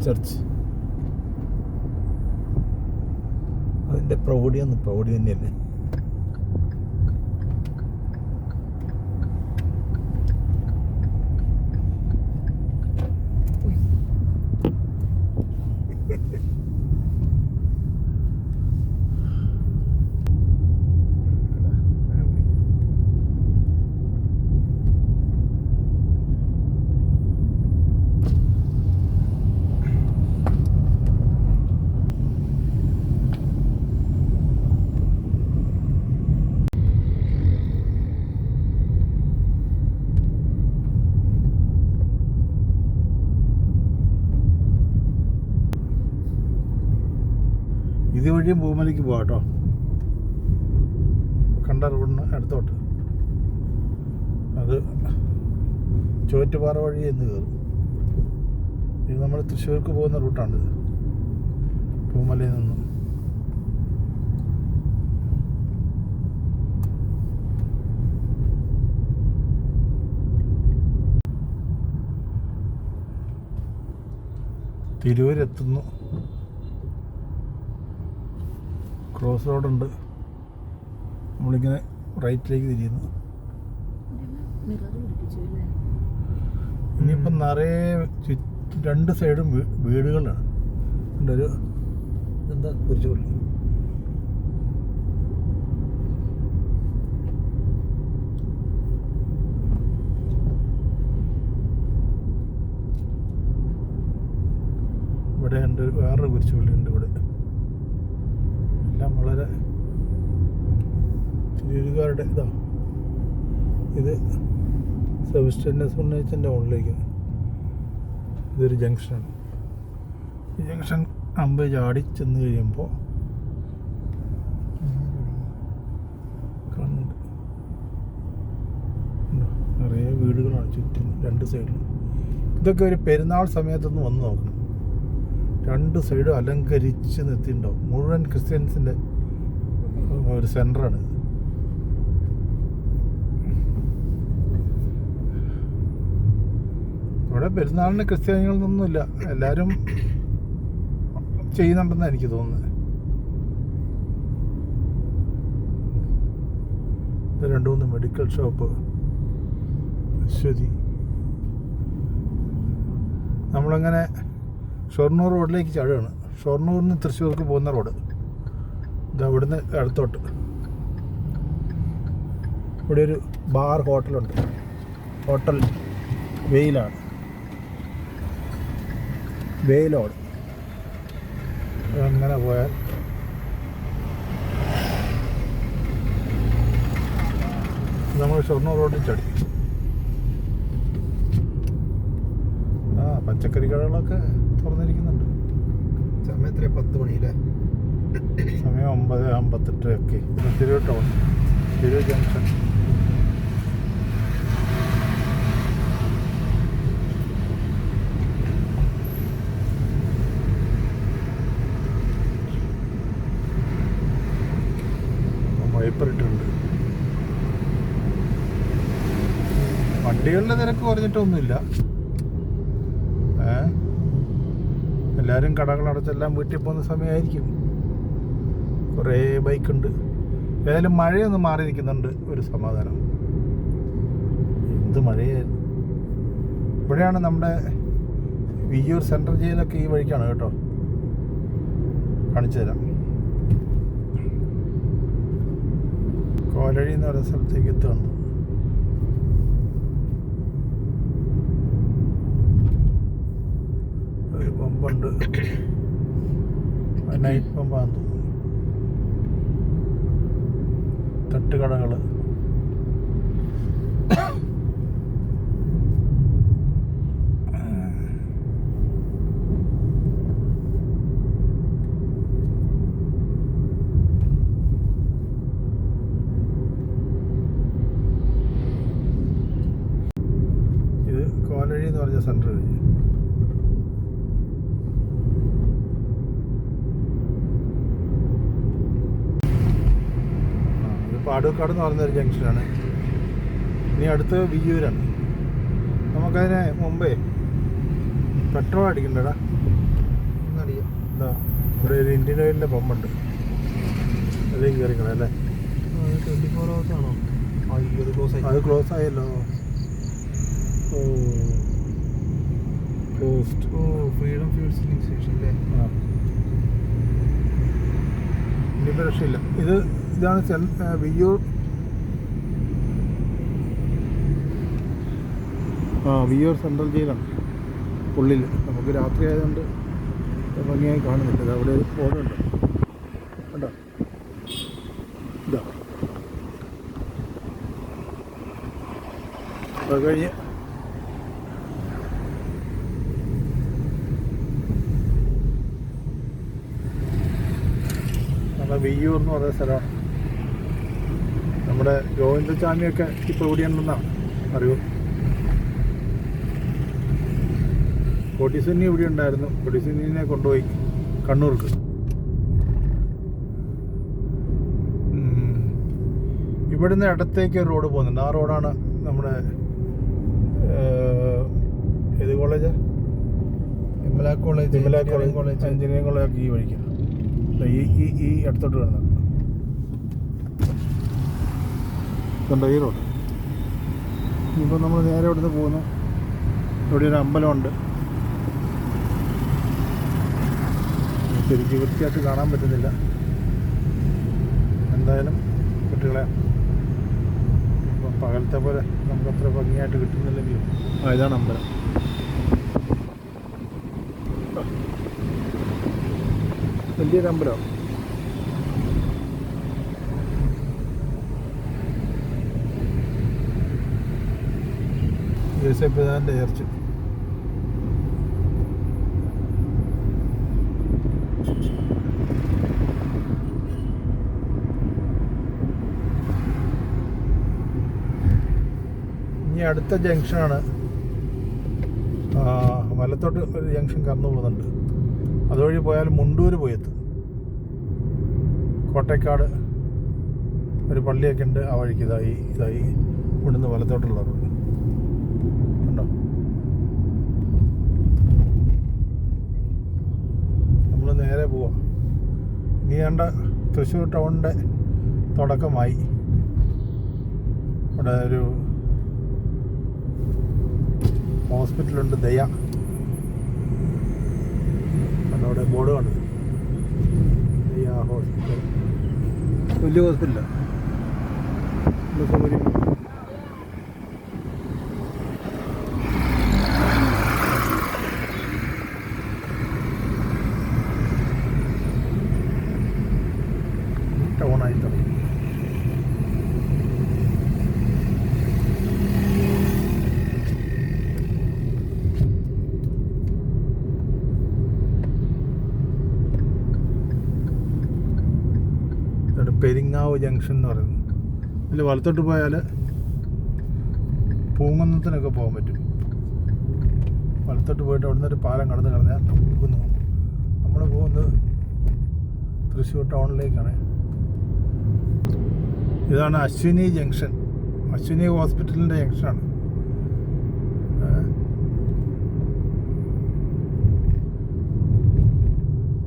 Church. അതിൻ്റെ പ്രൗഢി തന്നെയല്ലേ. ഇതുവഴിയും പൂമലയ്ക്ക് പോവാം കേട്ടോ. കണ്ട റോഡിന് അടുത്തോട്ട് അത് ചുവറ്റുപാറ വഴി എന്ന് കയറും. ഇത് നമ്മൾ തൃശ്ശൂർക്ക് പോകുന്ന റൂട്ടാണിത്, പൂമലയിൽ നിന്നും. തിരൂരെത്തുന്നു. ക്രോസ് റോഡുണ്ട്, നമ്മളിങ്ങനെ റൈറ്റിലേക്ക് തിരിയുന്നു. ഇനിയിപ്പം നിറയെ രണ്ട് സൈഡും വീടുകളാണ്. ഒരു എന്താ കുരിശുപള്ളി. ഇവിടെ ഉണ്ട് വേറൊരു കുരിശുപള്ളി ഉണ്ട്. ഇവിടെ എല്ലാം വളരെ തിരൂരുകാരുടെ ഇതാ. ഇത് സെബസ്റ്റ്യൻ സോണേച്ചൻ്റെ മുകളിലേക്ക്. ഇതൊരു ജംഗ്ഷനാണ്. ഈ ജംഗ്ഷൻ ചാടി ചെന്ന് കഴിയുമ്പോൾ കാണുന്നുണ്ട് നിറയെ വീടുകളാണ് ചുറ്റും രണ്ട് സൈഡിലും. ഇതൊക്കെ ഒരു പെരുന്നാൾ സമയത്തൊന്ന് വന്ന് നോക്കണം. രണ്ട് സൈഡും അലങ്കരിച്ച് നിർത്തിയിട്ടുണ്ടാവും. മുഴുവൻ ക്രിസ്ത്യൻസിൻ്റെ ഒരു സെൻ്ററാണ് ഇത്. ഇവിടെ പെരുന്നാളിന് ക്രിസ്ത്യാനികളൊന്നുമില്ല, എല്ലാവരും ചെയ്യുന്നുണ്ടെന്നാണ് എനിക്ക് തോന്നുന്നത്. ഇത് 2-3 മെഡിക്കൽ ഷോപ്പ്. അശ്വതി. നമ്മളങ്ങനെ ഷൊർണൂർ റോഡിലേക്ക് ചാടുകയാണ്. ഷൊർണൂരിൽ നിന്ന് തൃശ്ശൂർക്ക് പോകുന്ന റോഡ് ഇത്. അവിടുന്ന് അടുത്തോട്ട് ഇവിടെ ഒരു ബാർ ഹോട്ടലുണ്ട്. ഹോട്ടൽ വെയിലാണ്, വെയിലോട്. അങ്ങനെ പോയാൽ നമ്മൾ ഷൊർണൂർ റോഡിൽ ചാടി. പച്ചക്കറി കടകളൊക്കെ തുറന്നിരിക്കുന്നുണ്ട്. സമയം എത്ര? 10 മണിയില്ലേ? സമയം 9:58 ഒക്കെ. Tirur town, Tirur junction. വൈപ്പറിട്ടുണ്ട്. വണ്ടികളുടെ തിരക്ക് കുറഞ്ഞിട്ടൊന്നുമില്ല. എല്ലാവരും കടകളടച്ചെല്ലാം വീട്ടിൽ പോകുന്ന സമയമായിരിക്കും. കുറേ ബൈക്കുണ്ട്. ഏതായാലും മഴയൊന്ന് മാറി നിൽക്കുന്നുണ്ട്, ഒരു സമാധാനം. എന്ത് മഴയായിരുന്നു. ഇവിടെയാണ് നമ്മുടെ വിയ്യൂർ സെൻട്രൽ ജയിലൊക്കെ ഈ വഴിക്കാണ് കേട്ടോ. കാണിച്ചു തരാം. കോലഴി എന്ന് പറയുന്ന സ്ഥലത്തേക്ക് എത്തുകയാണ്. ഒരു പമ്പുണ്ട്, നൈറ്റ് പമ്പാന്ന് തോന്നുന്നു. തട്ടുകടകൾ. ഇത് കോലഴി എന്ന് പറഞ്ഞ സെൻറ്റർ കഴിഞ്ഞു. പാടൂക്കാട് എന്ന് പറയുന്നൊരു ജംഗ്ഷനാണ്. ഇനി അടുത്ത് വിയ്യൂരാണ്. നമുക്കതിന് മുമ്പേ പെട്രോൾ അടിക്കണ്ടടാ. എന്താ ഇവിടെ ഒരു ഇന്ത്യൻ ഓയിലിൻ്റെ പമ്പുണ്ട്, അതിലേക്ക് കയറിക്കണം അല്ലേ? 24 hours ആണോ? അത് ക്ലോസ് ആയി. അത് ക്ലോസ് ആയല്ലോ. ഓ ക്ലോസ്ഡ്. ഓ ഫ്രീഡം ഫ്യൂൽ ഫില്ലിംഗ് സ്റ്റേഷൻ അല്ലേ? ആ ഇനിയിപ്പോൾ രക്ഷയില്ല. ഇതാണ് വിയ്യൂർ. വിയ്യൂർ സെൻട്രൽ ജയിലാണ് ഉള്ളിൽ. നമുക്ക് രാത്രി ആയതുകൊണ്ട് ഭംഗിയായി കാണുന്നില്ല. ഇത് അവിടെ ഒരു ബോർഡുണ്ട് കണ്ടോ? ഇതാ അത് കഴിഞ്ഞ് നമ്മുടെ വിയ്യൂർ എന്ന് പറയുന്ന സ്ഥലമാണ്. നമ്മുടെ ഗോവിന്ദസ്വാമിയൊക്കെ ഇപ്പോൾ ഇവിടെയുണ്ടെന്നാണ് അറിവ്. കൊടിസുന്നി ഇവിടെ ഉണ്ടായിരുന്നു. കൊടിസുന്നിനെ കൊണ്ടുപോയി കണ്ണൂർക്ക്. ഇവിടുന്ന് ഇടത്തേക്ക് ഒരു റോഡ് പോകുന്നുണ്ട്. ആ റോഡാണ് നമ്മുടെ ഏത് college? Vimala college, engineering college ഈ വഴിക്ക് ഈ അടുത്തോട്ട് വരുന്നത് കണ്ടോ ഈ റോഡ്. ഇനിയിപ്പോൾ നമ്മൾ നേരെ ഇവിടുന്ന് പോകുന്നു. ഇവിടെ ഒരു അമ്പലമുണ്ട്. ശരിക്കും വൃത്തിയായിട്ട് കാണാൻ പറ്റുന്നില്ല. എന്തായാലും കുട്ടികളെ ഇപ്പം പകലത്തെ പോലെ നമുക്കത്ര ഭംഗിയായിട്ട് കിട്ടുന്നില്ലെങ്കിലും ഇതാണ് അമ്പലം. വലിയൊരു അമ്പലം. യേശുപിതാവിൻ്റെ ചർച്ച്. ഇനി അടുത്ത ജംഗ്ഷനാണ്. വലത്തോട്ട് ഒരു ജംഗ്ഷൻ കടന്നു പോകുന്നുണ്ട്. അതുവഴി പോയാൽ മുണ്ടൂർ പോയി എത്തും. കോട്ടയ്ക്കാട് ഒരു പള്ളിയൊക്കെ ഉണ്ട്. ആ വഴിക്ക് ഇതായി ഇവിടുന്ന് വലത്തോട്ടുള്ള റോഡ് ഉണ്ടോ? നമ്മൾ നേരെ പോവാം. ഇനി കണ്ട തൃശ്ശൂർ ടൗണിൻ്റെ തുടക്കമായി. ഇവിടെ ഒരു ഹോസ്പിറ്റലുണ്ട്, ദയ. അവിടെ ബോർഡ് കണ്ടത് ദയ ഹോസ്പിറ്റൽ. വലിയ ഹോസ്പിറ്റലാണ്. നല്ല സൗകര്യം. ടൗണായി തുടങ്ങി. പെരിങ്ങാവ് ജംഗ്ഷൻ എന്ന് പറയുന്നത്. അതിൽ വലത്തോട്ട് പോയാൽ പൂങ്കുന്നത്തിനൊക്കെ പോകാൻ പറ്റും. വലത്തോട്ട് പോയിട്ട് അവിടുന്ന് ഒരു പാലം കടന്ന് കളഞ്ഞാൽ നമ്മൾ പോകുന്നത് തൃശ്ശൂർ ടൗണിലേക്കാണ്. ഇതാണ് അശ്വിനി ജംഗ്ഷൻ. അശ്വിനി ഹോസ്പിറ്റലിൻ്റെ ജംഗ്ഷനാണ്.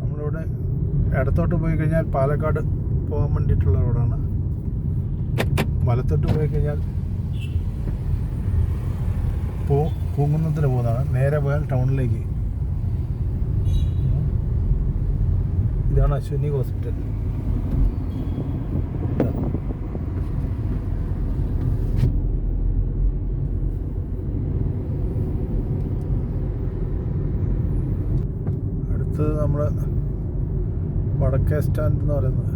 നമ്മളിവിടെ ഇടത്തോട്ട് പോയി കഴിഞ്ഞാൽ പാലക്കാട് പോകാൻ വേണ്ടിയിട്ടുള്ള റോഡാണ്. വലത്തോട്ട് പോയി കഴിഞ്ഞാൽ പൂങ്കുന്നത്തിന് പോകുന്നതാണ്. നേരെ പോയാൽ ടൗണിലേക്ക്. ഇതാണ് അശ്വിനി ഹോസ്പിറ്റൽ. അടുത്തത് നമ്മൾ വടക്കേ സ്റ്റാൻഡ് എന്ന് പറയുന്നത്.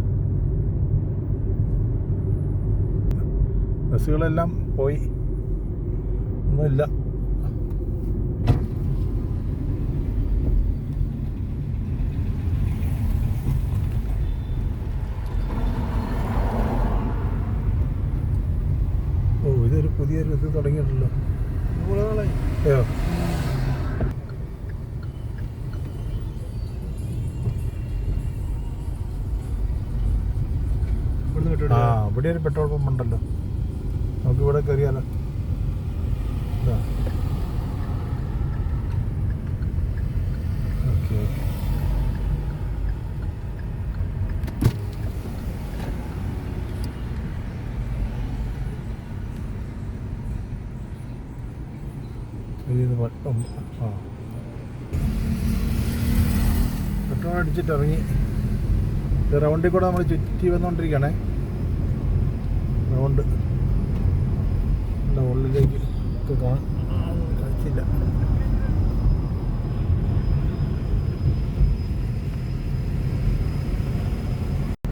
ബസ്സുകളെല്ലാം പോയി, ഒന്നുമില്ല. ഓ ഇതൊരു പുതിയൊരു ഇത് തുടങ്ങിയിട്ടുണ്ടല്ലോ. അയ്യോ ഇവിടെ ഒരു പെട്രോൾ പമ്പ് ഉണ്ടല്ലോ. നമുക്ക് ഇവിടെ കയറിയാലോ. ഓക്കെ ആ പെട്രോൾ അടിച്ചിട്ട് ഇറങ്ങി. റൗണ്ടിൽ കൂടെ നമ്മൾ ചുറ്റി വന്നുകൊണ്ടിരിക്കുകയാണേ. റൗണ്ട് ഉള്ളിലേക്ക് ഒക്കെ കാണിച്ചില്ല.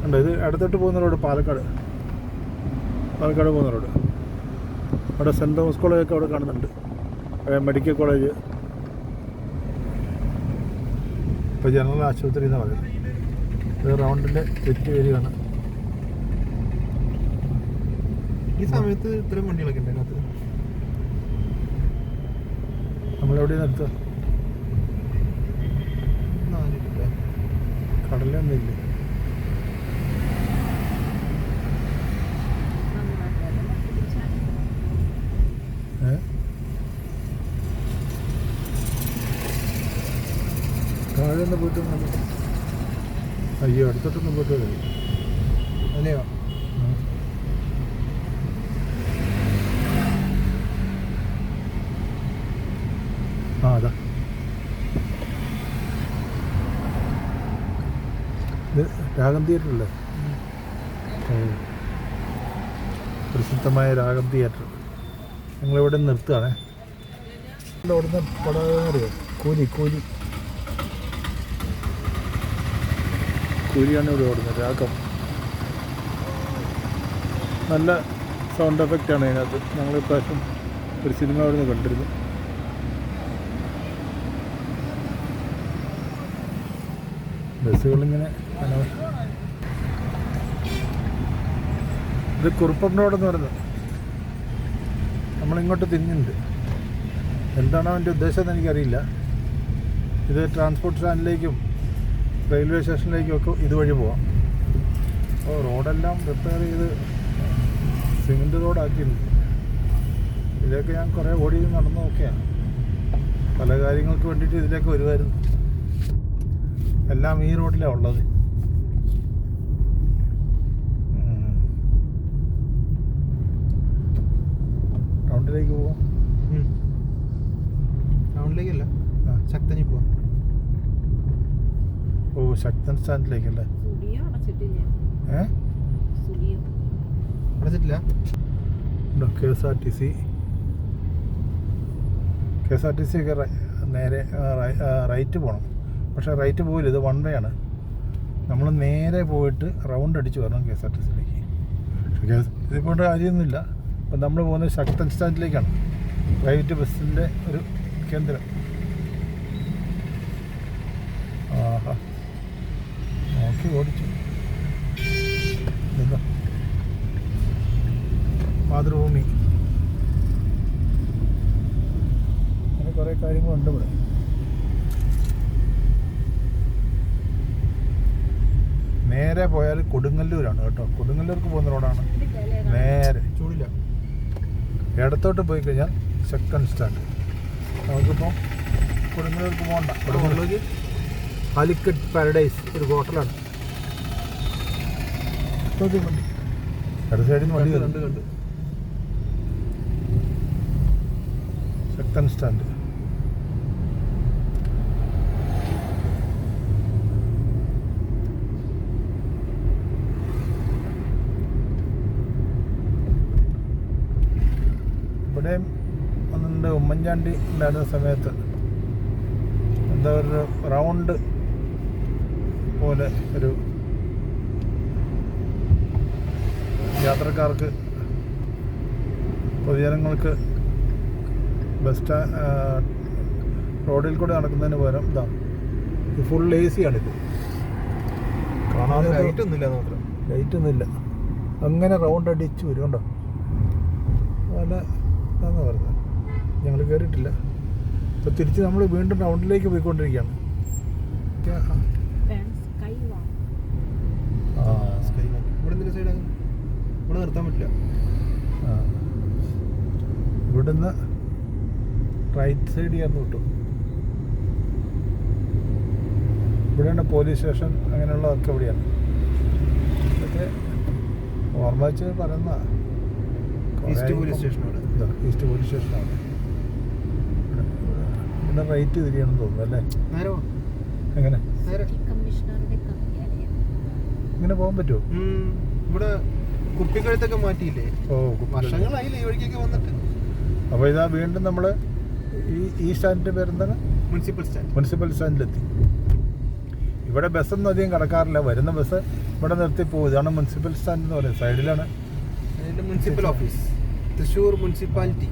ഉണ്ട് ഇത് അടുത്തോട്ട് പോകുന്ന റോഡ് പാലക്കാട് പോകുന്ന റോഡ്. അവിടെ സെൻറ് തോമസ് കോളേജൊക്കെ അവിടെ കാണുന്നുണ്ട്, മെഡിക്കൽ കോളേജ്. ഇപ്പോൾ ജനറൽ ആശുപത്രി എന്നാണ് പറയുന്നത്. ഇത് റൗണ്ടിൻ്റെ തെറ്റ് വരികയാണ്. ഈ സമയത്ത് ഇത്രയും വണ്ടികളൊക്കെ ഉണ്ട് അതിനകത്ത്. നമ്മളെവിടെ നിർത്തുക? കടലൊന്നും ഇല്ല. താഴെ ഒന്ന് പോയിട്ട് അയ്യോ അടുത്തോട്ടൊന്നും പോയിട്ട് അല്ലയോ? ആ അതാ ഇത് രാഗം തിയേറ്റർ അല്ലേ? പ്രസിദ്ധമായ രാഗം തിയേറ്റർ. ഞങ്ങളിവിടെ നിർത്തുകയാണേ. അവിടുന്ന് പടറിയോ? കൂലിയാണ് ഇവിടെ ഓടുന്നത്. രാഗം നല്ല സൗണ്ട് എഫക്റ്റാണ് അതിനകത്ത്. ഞങ്ങൾ ഇപ്രാവശ്യം ഒരു സിനിമ അവിടെ നിന്ന് കണ്ടിരുന്നു. ബസ്സുകളിങ്ങനെ ഇത് കുറുപ്പം റോഡെന്ന് പറയുന്നത്. നമ്മളിങ്ങോട്ട് തിരിഞ്ഞുണ്ട്. എന്താണ് അവൻ്റെ ഉദ്ദേശം എന്ന് എനിക്കറിയില്ല. ഇത് ട്രാൻസ്പോർട്ട് സ്റ്റാൻഡിലേക്കും റെയിൽവേ സ്റ്റേഷനിലേക്കും ഒക്കെ ഇതുവഴി പോവാം. അപ്പോൾ റോഡെല്ലാം റിപ്പയർ ചെയ്ത് സിമെൻറ്റ് റോഡാക്കിയിട്ടുണ്ട്. ഇതിലേക്ക് ഞാൻ കുറേ ഓടി നടന്നു നോക്കിയാണ്. പല കാര്യങ്ങൾക്ക് വേണ്ടിയിട്ട് ഇതിലേക്ക് വരുമായിരുന്നു. എല്ലാം ഈ റോഡിലാണ് ഉള്ളത്. റൗണ്ടിലേക്ക് പോവാം. ടൗണിലേക്കല്ല, ശക്തനി പോവാം. ഓ ശക്തൻ സ്റ്റാൻഡിലേക്കല്ലേ? അടച്ചിട്ടില്ല. K S R T C ഒക്കെ നേരെ റൈറ്റ് പോകണം. പക്ഷേ റൈറ്റ് പോയില്ല, ഇത് വൺ വേ ആണ്. നമ്മൾ നേരെ പോയിട്ട് റൗണ്ട് അടിച്ച് വരണം കെ എസ് ആർ ടി സിയിലേക്ക്. പക്ഷേ ഇതിപ്പോൾ കാര്യമൊന്നുമില്ല. അപ്പം നമ്മൾ പോകുന്നത് ശക്തൻ സ്റ്റാൻഡിലേക്കാണ്, പ്രൈവറ്റ് ബസ്സിൻ്റെ ഒരു കേന്ദ്രം. ആഹാ നോക്കി ഓടിച്ചു. എന്താ മാതൃഭൂമി, അങ്ങനെ കുറേ കാര്യങ്ങളുണ്ട് ഇവിടെ. നേരെ പോയാൽ കൊടുങ്ങല്ലൂരാണ് കേട്ടോ. കൊടുങ്ങല്ലൂർക്ക് പോകുന്ന റോഡാണ്. നേരെ ചൂടില്ല. ഇടത്തോട്ട് പോയി കഴിഞ്ഞാൽ ശക്തൻ സ്റ്റാൻഡ്. നമുക്കിപ്പം കൊടുങ്ങല്ലൂർക്ക് പോകണ്ട. കൊടുങ്ങല്ലൂർക്ക് കാലിക്കറ്റ് പാരഡൈസ് ഒരു ഹോട്ടലാണ്. വണ്ടി ഇടത് സൈഡിൽ നിന്ന് വണ്ടി കണ്ട് ശക്തൻ സ്റ്റാൻഡ്. ഇവിടെയും ഒന്നുണ്ട്. ഉമ്മൻചാണ്ടി ഉണ്ടായിരുന്ന സമയത്ത് എന്താ ഒരു റൗണ്ട് പോലെ ഒരു യാത്രക്കാർക്ക്, പൊതുജനങ്ങൾക്ക് ബസ് റോഡിൽ കൂടെ നടക്കുന്നതിന് പകരം ഇതാ ഫുൾ എ സി ആണിത്. കാണാതെ ലൈറ്റൊന്നുമില്ല. അങ്ങനെ റൗണ്ട് അടിച്ച് വരും കേട്ടോ. നല്ല ഇതാണെന്ന് പറഞ്ഞത്. ഞങ്ങൾ കയറിയിട്ടില്ല. ഇപ്പോൾ തിരിച്ച് നമ്മൾ വീണ്ടും റൗണ്ടിലേക്ക് പോയിക്കൊണ്ടിരിക്കുകയാണ്. ഇവിടെ നിർത്താൻ പറ്റില്ല. ഇവിടുന്ന് റൈറ്റ് സൈഡ് ചേർന്ന് കിട്ടും. ഇവിടെയാണ് പോലീസ് സ്റ്റേഷൻ, അങ്ങനെയുള്ളതൊക്കെ ഇവിടെയാണ്. ഇതൊക്കെ ഓർമ്മ വെച്ച് പറയുന്ന ഈസ്റ്റ് പോലീസ് സ്റ്റേഷനാണ്. ഈസ്റ്റ് പോലീസ് സ്റ്റേഷനാണ്. പിന്നെ റൈറ്റ് തിരിയണമെന്ന് തോന്നുന്നു അല്ലേ? നേരെ പോ. എങ്ങനെ നേരെ. കമ്മീഷണറുടെ കാര്യാലയം. ഇങ്ങനെ പോകാൻ പറ്റുമോ? ഇവിടെ കുപ്പിക്കഴുത്തൊക്കെ മാറ്റിയില്ലേ? ഓ, വർഷങ്ങളായില്ലേ ഈ വഴിക്കൊക്കെ വന്നിട്ട്. അപ്പോൾ ഇതാ വീണ്ടും നമ്മൾ ഈ സ്റ്റാൻഡിൻ്റെ പേരെന്താണ്? മുനിസിപ്പൽ സ്റ്റാൻഡിലെത്തി. ഇവിടെ ബസ്സൊന്നും അധികം കിടക്കാറില്ല. വരുന്ന ബസ് ഇവിടെ നിർത്തി പോകും. ഇതാണ് മുനിസിപ്പൽ സ്റ്റാൻഡ് എന്ന് പറയുന്നത്. സൈഡിലാണ് മുനിസിപ്പൽ ഓഫീസ്, തൃശ്ശൂർ മുനിസിപ്പാലിറ്റി.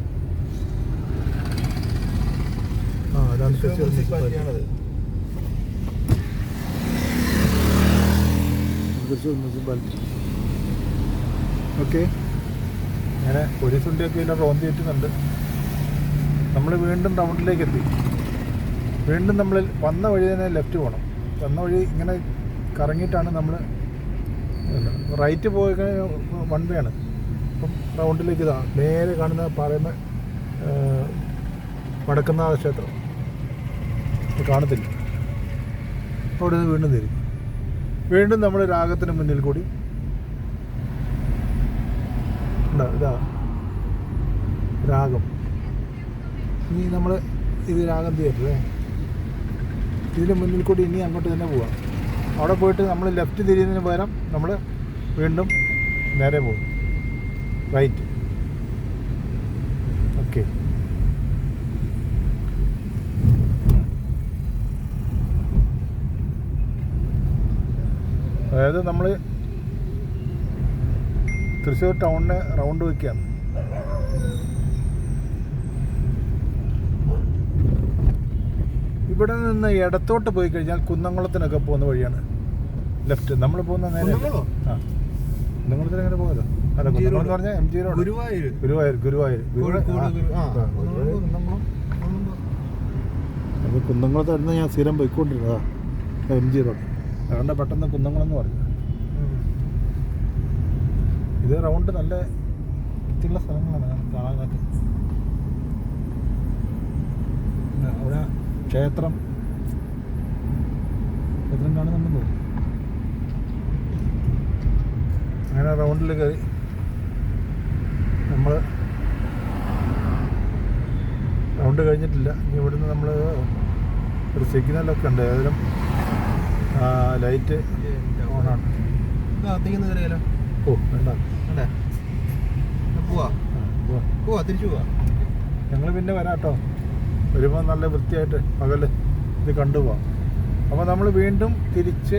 അതാണ് Thrissur municipality. Thrissur municipality. Okay, അങ്ങനെ പോലീസ് വണ്ടിയൊക്കെ ഇതിൽ റോന്തി വെക്കുന്നുണ്ട്. നമ്മൾ വീണ്ടും ടൗണിലേക്ക് എത്തി. വീണ്ടും നമ്മൾ വന്ന വഴി തന്നെ ലെഫ്റ്റ് പോകണം. വന്ന വഴി ഇങ്ങനെ കറങ്ങിയിട്ടാണ് നമ്മൾ റൈറ്റ് പോയി വൺ വേ ആണ്. അപ്പം റൗണ്ടിലേക്ക് ഇതാണ് നേരെ കാണുന്ന പറയുന്ന വടക്കുന്നാഥ ക്ഷേത്രം കാണത്തില്ല. അവിടെ നിന്ന് വീണ്ടും തിരിഞ്ഞു. വീണ്ടും നമ്മൾ രാഗത്തിന് മുന്നിൽ കൂടി ഇതാ രാഗം. ഇനി നമ്മൾ ഇത് രാഗം തിയേറ്ററേ, ഇതിന് മുന്നിൽ കൂടി ഇനി അങ്ങോട്ട് തന്നെ പോവാം. അവിടെ പോയിട്ട് നമ്മൾ ലെഫ്റ്റ് തിരിയുന്നതിന് പകരം നമ്മൾ വീണ്ടും നേരെ പോകും, റൈറ്റ്. ഓക്കെ, അതായത് നമ്മൾ തൃശ്ശൂർ ടൗണിനെ റൗണ്ട് വയ്ക്കുകയാണ്. ഇവിടെ നിന്ന് ഇടത്തോട്ട് പോയി കഴിഞ്ഞാൽ കുന്നംകുളത്തിനൊക്കെ പോകുന്ന വഴിയാണ് ലെഫ്റ്റ്. നമ്മൾ പോകുന്ന നേരെ കുന്നംകുളത്തിന് എങ്ങനെ പോകാലോ? അല്ല, കുന്നംകുളം എന്ന് പറഞ്ഞാൽ MG റോഡ്. ഗുരുവായൂർ. അപ്പോൾ കുന്നംകുളത്തായിരുന്നു ഞാൻ സ്ഥിരം പോയിക്കൊണ്ടിരുന്നതാ, MG റോഡ്. അതുകൊണ്ട് പെട്ടെന്ന് കുന്നംകുളം എന്ന് പറഞ്ഞു. ഇത് റൗണ്ട് നല്ല വൃത്തിയുള്ള സ്ഥലങ്ങളാണ് കാണാനൊക്കെ. അവിടെ ക്ഷേത്രം കാണുന്നുണ്ടെന്ന് തോന്നുന്നു. അങ്ങനെ റൗണ്ടിൽ കയറി നമ്മൾ റൗണ്ട് കഴിഞ്ഞിട്ടില്ല. ഇനി ഇവിടുന്ന് നമ്മൾ ഒരു സിഗ്നലൊക്കെ ഉണ്ട്, ഏതായാലും ലൈറ്റ് ഓണാണ്. ഓ വേണ്ട, തിരിച്ചു പോവാ. ഞങ്ങൾ പിന്നെ വരാം കേട്ടോ. വരുമ്പോൾ നല്ല വൃത്തിയായിട്ട് പകൽ ഇത് കണ്ടുപോവാം. അപ്പോൾ നമ്മൾ വീണ്ടും തിരിച്ച്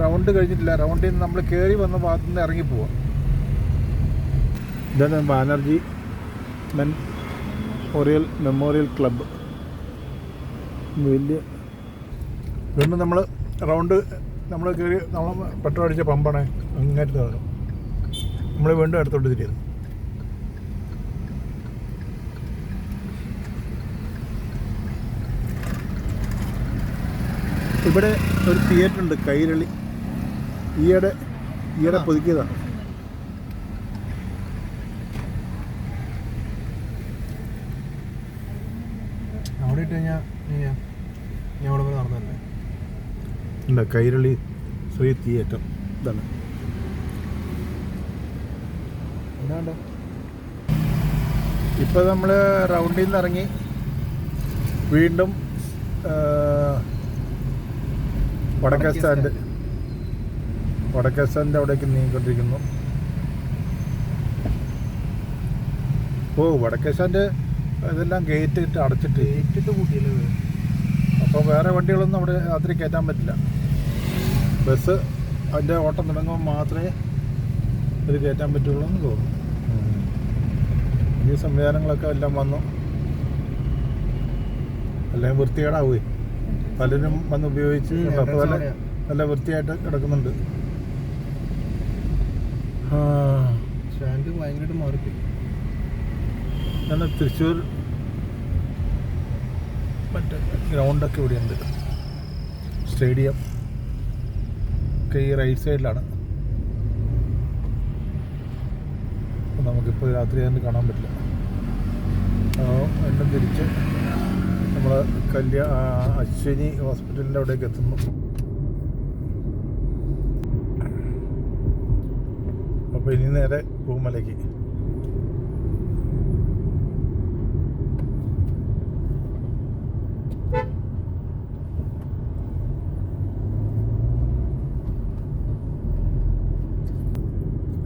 റൗണ്ട് കഴിഞ്ഞിട്ടില്ല. റൗണ്ടിൽ നിന്ന് നമ്മൾ കയറി വന്ന ഭാഗത്തു നിന്ന് ഇറങ്ങിപ്പോവാം. ഇതാണ് ബാനർജി മെമ്മോറിയൽ ക്ലബ്ബ്. വലിയ വീണ്ടും നമ്മൾ റൗണ്ട് നമ്മൾ കയറി നമ്മൾ പെട്രോൾ അടിച്ച പമ്പാണ് അങ്ങേറ്റത്ത് കാണും. നമ്മൾ വീണ്ടും അടുത്തോട്ട് തിരിയുന്നു. ഇവിടെ ഒരു തിയേറ്റർ ഉണ്ട്, കൈരളി. ഈയിടെ പുതുക്കിയതാണ്. അവിടെ ഇട്ട് കഴിഞ്ഞാൽ ഞാൻ അവിടെ നടന്നല്ലേ. ഇല്ല, കൈരളി ശ്രീ തിയേറ്റർ ഇതാണ്. എന്താണ്ട് ഇപ്പോൾ നമ്മൾ റൗണ്ടിൽ നിന്ന് ഇറങ്ങി വീണ്ടും വടക്കേ സ്റ്റാൻഡ് അവിടേക്ക് നീങ്ങിക്കൊണ്ടിരിക്കുന്നു. ഓ, വടക്കേ സ്റ്റാൻഡ് ഇതെല്ലാം ഗേറ്റ് ഇട്ട് അടച്ചിട്ട് കൂട്ടിയല്ലേ. അപ്പോൾ വേറെ വണ്ടികളൊന്നും അവിടെ രാത്രി കയറ്റാൻ പറ്റില്ല. ബസ് അതിൻ്റെ ഓട്ടം തുടങ്ങുമ്പോൾ മാത്രമേ ഇത് കയറ്റാൻ പറ്റുള്ളൂ എന്ന് തോന്നുന്നു. ഈ സംവിധാനങ്ങളൊക്കെ എല്ലാം വന്നു. അല്ലെങ്കിൽ വൃത്തികേടാവുകയെ പലരും വന്ന് ഉപയോഗിച്ച് അപ്പോൾ നല്ല വൃത്തിയായിട്ട് കിടക്കുന്നുണ്ട്. സ്റ്റാൻഡ് ഭയങ്കരമായിട്ട് മാറിപ്പോയി. ഞാൻ തൃശ്ശൂർ മറ്റേ ഗ്രൗണ്ടൊക്കെ ഇവിടെയുണ്ട്. സ്റ്റേഡിയം ഒക്കെ ഈ റൈറ്റ് സൈഡിലാണ്. അപ്പോൾ നമുക്കിപ്പോൾ രാത്രി അതിന് കാണാൻ പറ്റില്ല. വീണ്ടും തിരിച്ച് നമ്മൾ അശ്വിനി ഹോസ്പിറ്റലിൻ്റെ അവിടേക്ക് എത്തുന്നു. അപ്പോൾ ഇനി നേരെ പൂമലയ്ക്ക്.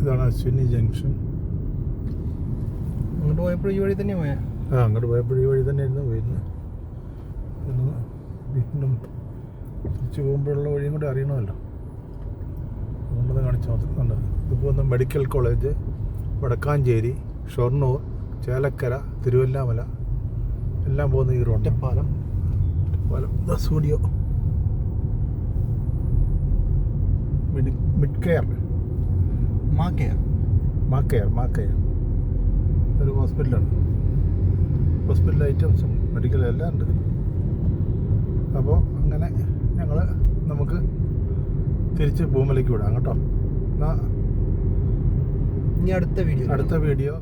ഇതാണ് അശ്വിനി ജംഗ്ഷൻ. അങ്ങോട്ട് പോയപ്പോൾ ഈ വഴി തന്നെ പോയാ? അങ്ങോട്ട് പോയപ്പോൾ ഈ വഴി തന്നെ ആയിരുന്നു പോയിരുന്നത്. വീണ്ടും തിരിച്ചു പോകുമ്പോഴുള്ള വഴിയും കൂടെ അറിയണമല്ലോ, അതുകൊണ്ടത് കാണിച്ചാൽ മതി. കണ്ടത് ഇതിപ്പോൾ ഒന്ന് മെഡിക്കൽ കോളേജ്, വടക്കാഞ്ചേരി, ഷൊർണൂർ, ചേലക്കര, തിരുവല്ലാമല എല്ലാം പോകുന്ന ഈ road. Ottapalam studio, mid care, മാക്കയർ ഒരു ഹോസ്പിറ്റലാണ്. ഹോസ്പിറ്റൽ ഐറ്റംസും മെഡിക്കൽ എല്ലാം ഉണ്ട്. അപ്പോൾ അങ്ങനെ നമുക്ക് തിരിച്ച് ഭൂമിയിലേക്ക് വിടാം കേട്ടോ. എന്നാൽ ഇനി അടുത്ത വീഡിയോ